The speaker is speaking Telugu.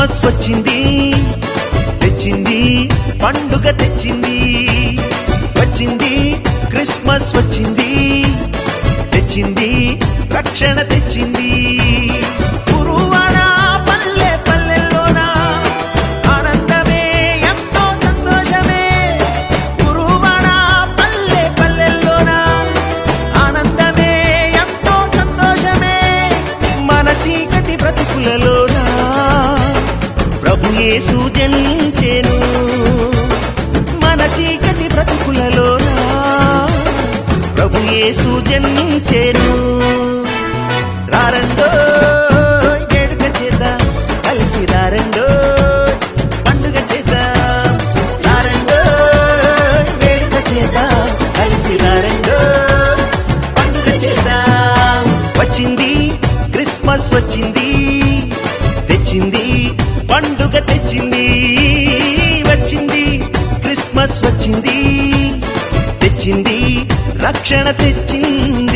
క్రిస్మస్ వచ్చింది, తెచ్చింది పండుగ తెచ్చింది. వచ్చింది క్రిస్మస్ వచ్చింది, తెచ్చింది రక్షణ తెచ్చింది. గురువాడ పల్లె పల్లెల్లోన ఆనందమే ఎంతో సంతోషమే. గురువాడ పల్లె పల్లెల్లోన ఆనందమే ఎంతో సంతోషమే. మన చీకటి బ్రతుకులలోన ప్రభు యేసు జనించెను. మన చీకటి బ్రతుకులలోన ప్రభు యేసు జన్మించెను. రారండో వేడుక చేద్దాం, కలిసి రారండో పండుగ చేద్దాం. రారండో వేడుక చేద్దాం, కలిసి రారండో పండుగ చేద్దాం. వచ్చింది క్రిస్మస్ వచ్చింది, తెచ్చింది పండుగ తెచ్చింది. వచ్చింది క్రిస్మస్ వచ్చింది, తెచ్చింది రక్షణ తెచ్చింది.